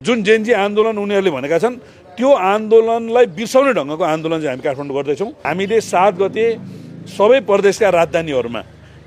जुन जेनजी आन्दोलन उनीहरूले भनेका छन् त्यो आन्दोलनलाई बिर्साउने ढङ्गको आन्दोलन चाहिँ हामी काठमाडौँ गर्दैछौँ। हामीले 7 गते सबै प्रदेशका राजधानीहरूमा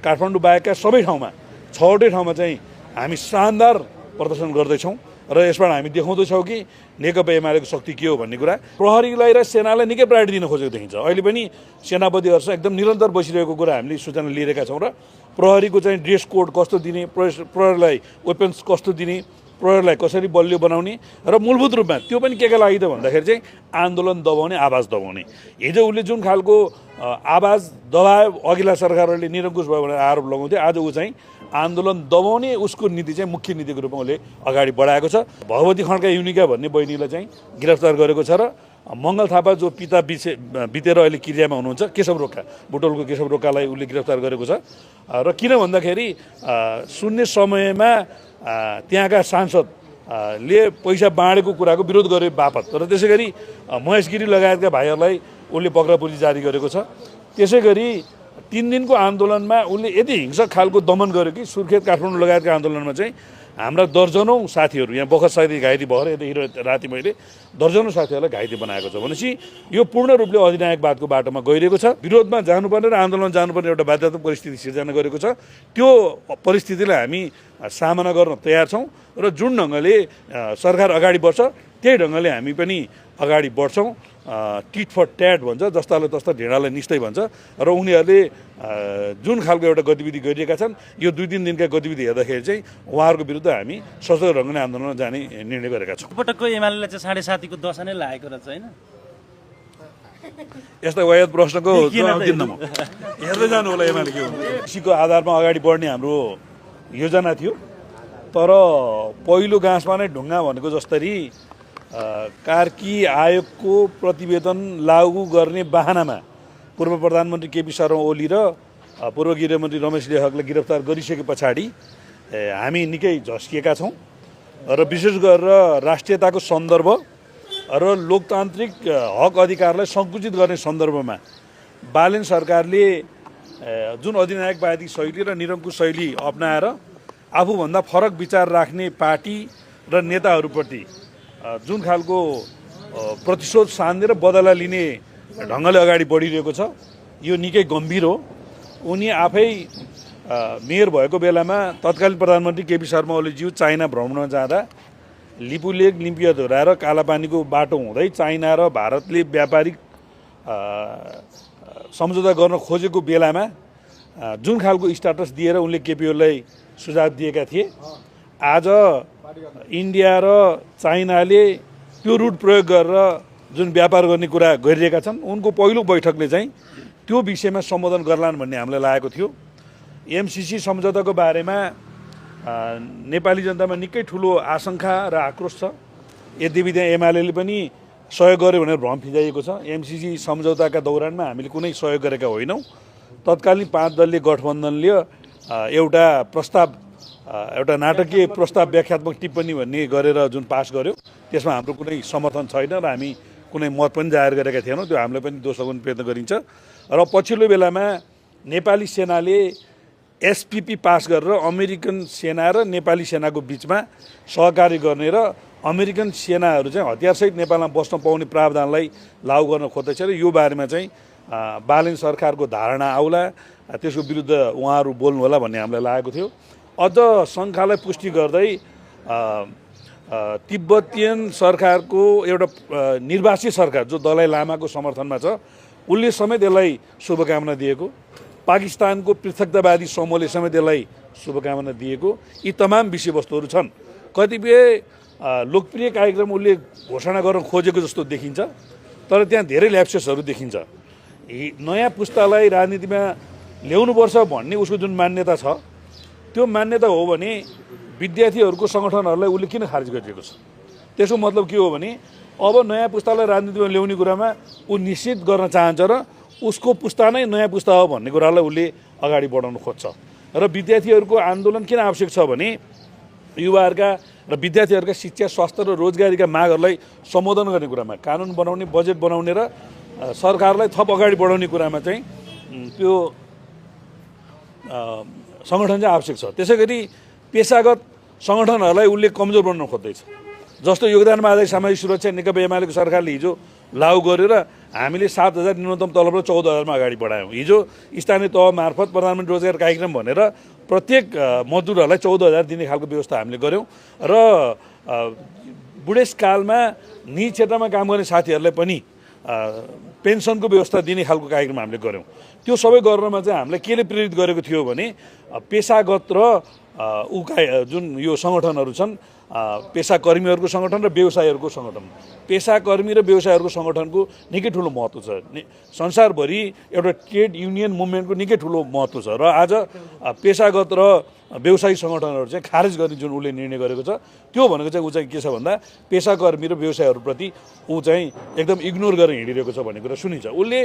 काठमाडौँ बाहेकका सबै ठाउँमा 6वटै ठाउँमा चाहिँ हामी शानदार प्रदर्शन गर्दैछौँ र यसबाट हामी देखाउँदैछौँ कि नेकपा एमालेको शक्ति के हो भन्ने कुरा। प्रहरीलाई र सेनालाई निकै प्रायोरिटी दिन खोजेको देखिन्छ। अहिले पनि सेनापतिहरूसँग एकदम निरन्तर बसिरहेको कुरा हामीले सूचना लिइरहेका छौँ र प्रहरीको चाहिँ ड्रेस कोड कस्तो दिने, प्रहरीलाई वेपन्स कस्तो दिने, प्रहरीलाई कसरी बलियो बनाउने र मूलभूत रूपमा त्यो पनि के लागि त भन्दाखेरि चाहिँ आन्दोलन दबाउने, आवाज दबाउने। हिजो उसले जुन खालको आवाज दबायो अघिल्ला सरकारहरूले निरङ्कुश भयो भनेर आरोप लगाउँथे, आज ऊ चाहिँ आन्दोलन दबाउने उसको नीति चाहिँ मुख्य नीतिको रूपमा उसले अगाडि बढाएको छ। भगवती खड्का युनिका भन्ने बहिनीलाई चाहिँ गिरफ्तार गरेको छ र मङ्गल थापा जो पिता बितेर अहिले क्रियामा हुनुहुन्छ केशव रोका, बुटोलको केशव रोकालाई उसले गिरफ्तार गरेको छ। र किन भन्दाखेरि सुन्ने समयमा त्यहाँका सांसदले पैसा बाँडेको कुराको विरोध गरे बापत र त्यसै गरी महेश गिरी लगायतका भाइहरूलाई उसले पक्रापुर्जी जारी गरेको छ। त्यसै गरी 3 दिनको आन्दोलनमा उसले यति हिंसक खालको दमन गर्यो कि सुर्खेत काठमाडौँ लगायतका आन्दोलनमा चाहिँ हाम्रा दर्जनौँ साथीहरू यहाँ बखत साथी घाइते भएर यता राति मैले दर्जनौँ साथीहरूलाई घाइते बनाएको छ भनेपछि यो पूर्ण रूपले अधिनायकवादको बाटोमा गइरहेको छ। विरोधमा जानुपर्ने र आन्दोलन जानुपर्ने एउटा बाध्यात्मक परिस्थिति सिर्जना गरेको छ। त्यो परिस्थितिलाई हामी सामना गर्न तयार छौँ र जुन ढङ्गले सरकार अगाडि बढ्छ त्यही ढङ्गले हामी पनि अगाडि बढ्छौँ। टिट फर ट्याट भन्छ, जस्ताले तस्ता ढेँडालाई निस्दै भन्छ र उनीहरूले जुन खालको एउटा गतिविधि गरिरहेका छन् यो 2-3 दिनका गतिविधि हेर्दाखेरि चाहिँ उहाँहरूको विरुद्ध हामी सशक्त ढङ्गले आन्दोलन जाने निर्णय गरेका छौँ। पटकको एमालेले चाहिँ 7.5 को दशा नै लागेको रहेछ हैन? यस्ता वायद प्रश्नको जवाफ दिन्न म। हेर्दै जानु होला एमाले के हुन्छ। कृषिको आधारमा अगाडि बढ्ने हाम्रो योजना थियो, तर पहिलो गाँसमा नै ढुङ्गा भनेको जस्तरी कार्की आयोगको प्रतिवेदन लागू गर्ने बाहनामा पूर्व प्रधानमन्त्री केपी शर्मा ओली र पूर्व गृहमन्त्री रमेश लेखकलाई गिरफ्तार गरिसके पछाडि हामी निकै झस्किएका छौँ र विशेष गरेर राष्ट्रियताको सन्दर्भ र लोकतान्त्रिक हक अधिकारलाई सङ्कुचित गर्ने सन्दर्भमा बालेन सरकारले जुन अधिनायकवादी शैली र निरङ्कुश शैली अपनाएर आफूभन्दा फरक विचार राख्ने पार्टी र नेताहरूप्रति जुन खालको प्रतिशोध सान्ने र बदला लिने ढङ्गले अगाडि बढिरहेको छ यो निकै गम्भीर हो। उनी आफै मेयर भएको बेलामा तत्कालीन प्रधानमन्त्री केपी शर्मा ओलीज्यू चाइना भ्रमणमा जाँदा लिपुलेक लिम्पिया धोराएर कालापानीको बाटो हुँदै चाइना र भारतले व्यापारिक सम्झौता गर्न खोजेको बेलामा जुन खालको स्ट्याटस दिएर उनले केपी ओलीलाई सुझाव दिएका थिए, आज इन्डिया र चाइनाले त्यो रुट प्रयोग गरेर जुन व्यापार गर्ने कुरा गरिरहेका छन् उनको पहिलो बैठकले चाहिँ त्यो विषयमा सम्बोधन गर्लान् भन्ने हामीलाई लागेको थियो। एमसीसी सम्झौताको बारेमा नेपाली जनतामा निकै ठुलो आशंका र आक्रोश छ। यद्यपि त्यहाँ एमालेले पनि सहयोग गर्यो भनेर भ्रम फिजाइएको छ। एमसीसी सम्झौताका दौरानमा हामीले कुनै सहयोग गरेका होइनौँ। तत्कालीन 5 दलीय गठबन्धनले एउटा प्रस्ताव, एउटा नाटकीय प्रस्ताव व्याख्यात्मक टिप्पणी भन्ने गरेर जुन पास गर्यो त्यसमा हाम्रो कुनै समर्थन छैन र हामी कुनै मत पनि जाहेर गरेका थिएनौँ। त्यो हामीलाई पनि दोष लगाउने प्रयत्न गरिन्छ र पछिल्लो बेलामा नेपाली सेनाले एसपीपी पास गरेर अमेरिकन सेना र नेपाली सेनाको बिचमा सहकार्य गर्ने र अमेरिकन सेनाहरू चाहिँ हतियारसहित नेपालमा बस्न पाउने प्रावधानलाई लागू गर्न खोज्दैछ र यो बारेमा चाहिँ बालेन सरकारको धारणा आउला, त्यसको विरुद्ध उहाँहरू बोल्नु होला भन्ने हामीलाई लागेको थियो। अझ शङ्कालाई पुष्टि गर्दै तिब्बतियन सरकारको एउटा निर्वासित सरकार जो दलाई लामाको समर्थनमा छ उसले समेत यसलाई शुभकामना दिएको, पाकिस्तानको पृथकतावादी समूहले समेत यसलाई शुभकामना दिएको, यी तमाम विषयवस्तुहरू छन्। कतिपय लोकप्रिय कार्यक्रम उसले घोषणा गर्न खोजेको जस्तो देखिन्छ, तर त्यहाँ धेरै ल्याप्सेसहरू देखिन्छ। नयाँ पुस्तालाई राजनीतिमा ल्याउनुपर्छ भन्ने उसको जुन मान्यता छ त्यो मान्यता हो भने विद्यार्थीहरूको सङ्गठनहरूलाई उसले किन खारेज गरिएको छ? त्यसको मतलब के हो भने अब नयाँ पुस्तालाई राजनीतिमा ल्याउने कुरामा ऊ निश्चित गर्न चाहन्छ र उसको पुस्ता नै नयाँ पुस्ता हो भन्ने कुरालाई उसले अगाडि बढाउन खोज्छ। र विद्यार्थीहरूको आन्दोलन किन आवश्यक छ भने युवाहरूका र विद्यार्थीहरूका शिक्षा, स्वास्थ्य र रोजगारीका मागहरूलाई सम्बोधन गर्ने कुरामा, कानुन बनाउने, बजेट बनाउने र सरकारलाई थप अगाडि बढाउने कुरामा चाहिँ त्यो सङ्गठन चाहिँ आवश्यक छ। त्यसै गरी पेशागत सङ्गठनहरूलाई उसले कमजोर बनाउन खोज्दैछ। जस्तो योगदानमा आधारित सामाजिक सुरक्षा नेकपा एमालेको सरकारले हिजो लागू गरेर हामीले 7,000 न्यूनतम तलब र 14,000 मा अगाडि बढायौँ। हिजो स्थानीय तह मार्फत प्रधानमन्त्री रोजगार कार्यक्रम भनेर प्रत्येक मजदुरहरूलाई 14,000 दिने खालको व्यवस्था हामीले गऱ्यौँ र बुढेसकालमा निजी क्षेत्रमा काम गर्ने साथीहरूलाई पनि पेन्सनको व्यवस्था दिने खालको कार्यक्रम हामीले गऱ्यौँ। त्यो सबै गर्नमा चाहिँ हामीलाई केले प्रेरित गरेको थियो भने पेसागत र जुन यो सङ्गठनहरू छन् पेसाकर्मीहरूको सङ्गठन र व्यवसायीहरूको सङ्गठन, पेसाकर्मी र व्यवसायीहरूको सङ्गठनको निकै ठुलो महत्त्व छ। संसारभरि एउटा ट्रेड युनियन मुभमेन्टको निकै ठुलो महत्त्व छ र आज पेसागत र व्यवसायिक सङ्गठनहरू चाहिँ खारेज गर्ने जुन उसले निर्णय गरेको छ त्यो भनेको चाहिँ ऊ चाहिँ के छ भन्दा पेसाकर्मी र व्यवसायीहरूप्रति ऊ चाहिँ एकदम इग्नोर गरेर हिँडिरहेको छ भन्ने कुरा सुनिन्छ। उसले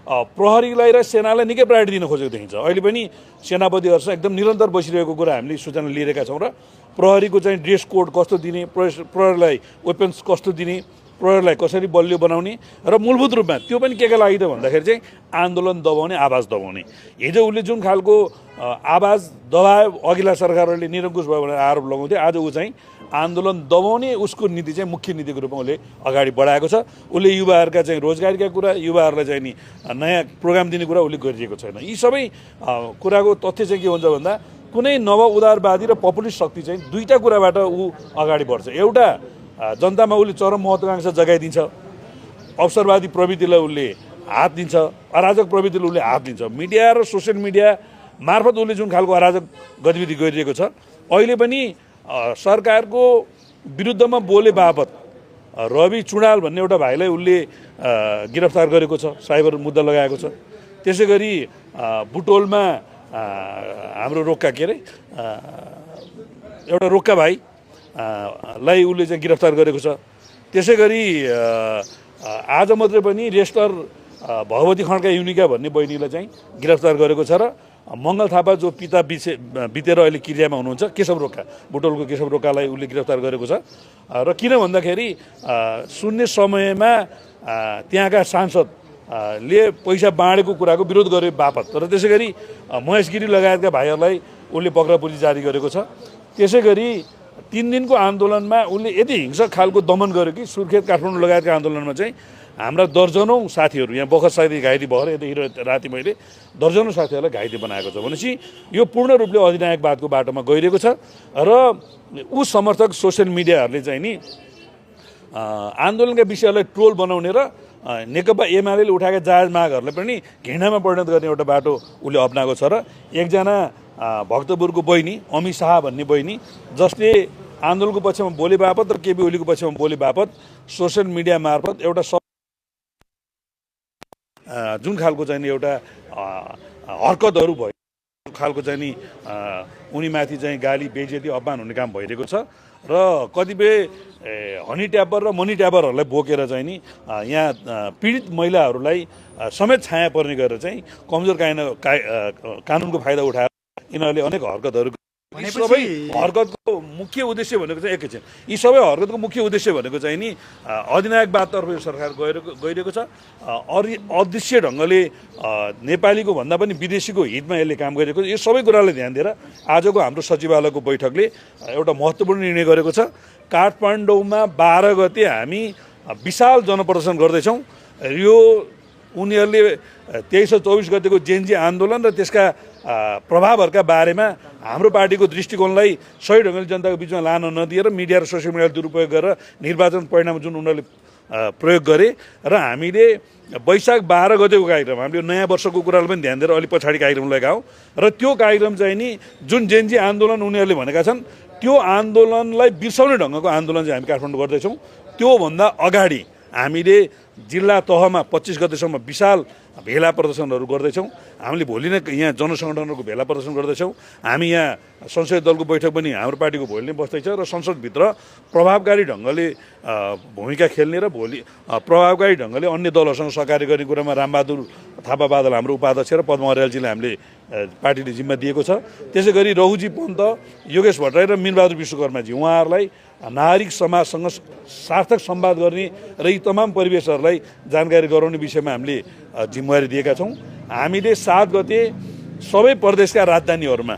प्रहरीलाई र सेनालाई निकै प्रायोरिटी दिन खोजेको देखिन्छ। अहिले पनि सेनापतिहरूसँग एकदम निरन्तर बसिरहेको कुरा हामीले सूचना लिएका छौँ र प्रहरीको चाहिँ ड्रेस कोड कस्तो दिने, प्रहरीलाई वेपन्स कस्तो दिने, प्रहरीलाई कसरी बलियो बनाउने र मूलभूत रूपमा त्यो पनि के लागि त भन्दाखेरि चाहिँ आन्दोलन दबाउने, आवाज दबाउने। हिजो उसले जुन खालको आवाज दबायो अघिल्ला सरकारहरूले निरङ्कुश भयो भनेर आरोप लगाउँथे, आज ऊ चाहिँ आन्दोलन दबाउने उसको नीति चाहिँ मुख्य नीतिको रूपमा उसले अगाडि बढाएको छ। उसले युवाहरूका चाहिँ रोजगारीका कुरा, युवाहरूलाई चाहिँ नि नयाँ प्रोग्राम दिने कुरा उसले गरिरहेको छैन। यी सबै कुराको तथ्य चाहिँ के हुन्छ भन्दा कुनै नव उदारवादी र पपुलिस्ट शक्ति चाहिँ दुईटा कुराबाट ऊ अगाडि बढ्छ। एउटा जनतामा उसले चरम महत्त्वाकांक्षा जगाइदिन्छ, अवसरवादी प्रवृत्तिलाई उसले हात दिन्छ, अराजक प्रवृत्तिले उसले हात दिन्छ। मिडिया र सोसियल मिडिया मार्फत उसले जुन खालको अराजक गतिविधि गरिरहेको छ, अहिले पनि सरकारको विरुद्धमा बोले बापत रवि चुडाल भन्ने एउटा भाइलाई उसले गिरफ्तार गरेको छ, साइबर मुद्दा लगाएको छ। त्यसै गरी बुटोलमा हाम्रो रोक्का के अरे एउटा रोक्का भाइ लाई उसले चाहिँ गिरफ्तार गरेको छ। त्यसै गरी आज मात्रै पनि रेस्टर भगवती खड्का युनिका भन्ने बहिनीलाई चाहिँ गिरफ्तार गरेको छ र मङ्गल थापा जो पिता बितेर अहिले किरियामा हुनुहुन्छ केशव रोक्का, बुटोलको केशव रोक्कालाई उसले गिरफ्तार गरेको छ। र किन भन्दाखेरि सुन्ने समयमा त्यहाँका सांसदले पैसा बाँडेको कुराको विरोध गरे बापत र त्यसै गरी महेश गिरी लगायतका भाइहरूलाई उसले पक्रापुर्जी जारी गरेको छ। त्यसै गरी 3 दिनको आन्दोलनमा उसले यति हिंसक खालको दमन गर्यो कि सुर्खेत, काठमाडौँ लगायतका आन्दोलनमा चाहिँ हाम्रा दर्जनौँ साथीहरू यहाँ बखत साथी घाइते भएर यतिखेर राति मैले दर्जनौँ साथीहरूलाई घाइते बनाएको छ। भनेपछि यो पूर्ण रूपले अधिनायकवादको बाटोमा गइरहेको छ र ऊ समर्थक सोसियल मिडियाहरूले चाहिँ नि आन्दोलनका विषयलाई ट्रोल बनाउने र नेकपा एमाले उठाएका जायज मागहरूलाई पनि घृणामा परिणत गर्ने एउटा बाटो उसले अप्नाएको छ। र एकजना भक्तपुरको बहिनी अमी शाह भन्ने बहिनी जसले आन्दोलनको पक्षमा बोले बापत र केपी ओलीको पक्षमा बोले बापत सोसियल मिडिया मार्फत एउटा जुन खालको चाहिँ एउटा हरकतहरू भयो खालको चाहिँ नि उनीमाथि चाहिँ गाली बेइज्जती अपमान हुने काम भइरहेको छ र कतिपय हनी ट्यापर र मनी ट्यापरहरूलाई बोकेर चाहिँ नि यहाँ पीडित महिलाहरूलाई समेत छाया पर्ने गरेर चाहिँ कमजोर कानुनको फाइदा उठाएर यिनीहरूले अनेक हरकतहरू सबै हरकतको मुख्य उद्देश्य भनेको चाहिँ एकैछिन यी सबै हरकतको मुख्य उद्देश्य भनेको चाहिँ नि अधिनायकवादतर्फ यो सरकार गइरहेको छ। अदृश्य ढङ्गले नेपालीको भन्दा पनि विदेशीको हितमा यसले काम गरिरहेको छ। यो सबै कुरालाई ध्यान दिएर आजको हाम्रो सचिवालयको बैठकले एउटा महत्त्वपूर्ण निर्णय गरेको छ। काठमाडौँमा 12 गते हामी विशाल जनप्रदर्शन गर्दैछौँ। यो उनीहरूले 23 र 24 गतेको जेएनजी आन्दोलन र त्यसका प्रभावहरूका बारेमा हाम्रो पार्टीको दृष्टिकोणलाई सही ढङ्गले जनताको बिचमा लान नदिएर मिडिया र सोसियल मिडिया दुरुपयोग गरेर निर्वाचन परिणाम जुन उनीहरूले प्रयोग गरे र हामीले वैशाख 12 गतेको कार्यक्रम हामीले नयाँ वर्षको कुरालाई पनि ध्यान दिएर अलिक पछाडि कार्यक्रम लगायौँ र त्यो कार्यक्रम चाहिँ नि जुन जेएनजी आन्दोलन उनीहरूले भनेका छन् त्यो आन्दोलनलाई बिर्साउने ढङ्गको आन्दोलन चाहिँ हामी काठमाडौँ गर्दैछौँ। त्योभन्दा अगाडि हामीले जिल्ला तहमा 25 गतेसम्म विशाल भेला प्रदर्शनहरू गर्दैछौँ। हामीले भोलि नै यहाँ जनसङ्गठनहरूको भेला प्रदर्शन गर्दैछौँ। हामी यहाँ संसदीय दलको बैठक पनि हाम्रो पार्टीको भोलि नै बस्दैछ र संसदभित्र प्रभावकारी ढङ्गले भूमिका खेल्ने र भोलि प्रभावकारी ढङ्गले अन्य दलहरूसँग सहकार्य गर्ने कुरामा रामबहादुर थापा बादल हाम्रो उपाध्यक्ष र पद्म अर्यालजीलाई हामीले पार्टीले जिम्मा दिएको छ। त्यसै गरी रहुजी पन्त, योगेश भट्टराई र मीरबहादुर विश्वकर्माजी उहाँहरूलाई नागरिक समाजसँग सार्थक संवाद गर्ने र यी तमाम परिवेशहरूलाई जानकारी गराउने विषयमा हामीले जिम्मेवारी दिएका छौँ। हामीले 7 गते सबै प्रदेशका राजधानीहरूमा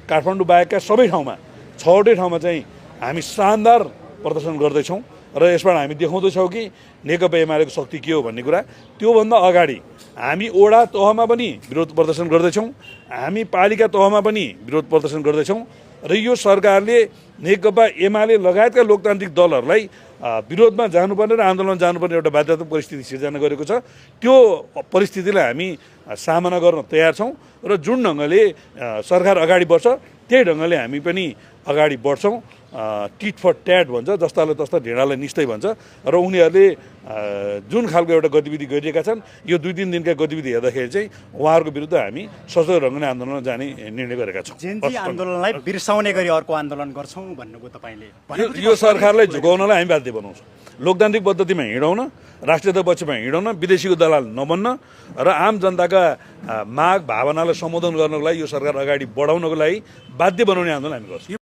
काठमाडौँ बाहेकका सबै ठाउँमा 6वटै ठाउँमा चाहिँ हामी शानदार प्रदर्शन गर्दैछौँ र यसबाट हामी देखाउँदैछौँ कि नेकपा एमालेको शक्ति के हो भन्ने कुरा। त्योभन्दा अगाडि हामी वडा तहमा पनि विरोध प्रदर्शन गर्दैछौँ, हामी पालिका तहमा पनि विरोध प्रदर्शन गर्दैछौँ र यो सरकारले नेकपा एमाले लगायतका लोकतान्त्रिक दलहरूलाई विरोधमा जानुपर्ने र आन्दोलन जानुपर्ने एउटा बाध्यतात्मक परिस्थिति सिर्जना गरेको छ। त्यो परिस्थितिलाई हामी सामना गर्न तयार छौँ र जुन ढङ्गले सरकार अगाडि बढ्छ त्यही ढङ्गले हामी पनि अगाडि बढ्छौँ। टिट फर ट्याट भन्छ, जस्ताले तस्ता ढेँडालाई निस्तै भन्छ र उनीहरूले जुन खालको एउटा गतिविधि गरिरहेका छन् यो 2-3 दिनका गतिविधि हेर्दाखेरि चाहिँ उहाँहरूको विरुद्ध हामी सशक्त ढङ्गले आन्दोलनमा जाने निर्णय गरेका छौँ। जेनजी आन्दोलनलाई बिर्साउने गरी अर्को आन्दोलन गर्छौँ भन्नुको तपाईँले यो सरकारलाई झुकाउनलाई हामी बाध्य बनाउँछौँ। लोकतान्त्रिक पद्धतिमा हिँडौन, राष्ट्रियता पक्षमा हिँडौन, विदेशीको दलाल नबन्न र आम जनताका माग भावनालाई सम्बोधन गर्नको लागि यो सरकार अगाडि बढाउनको लागि बाध्य बनाउने आन्दोलन हामी गर्छौँ।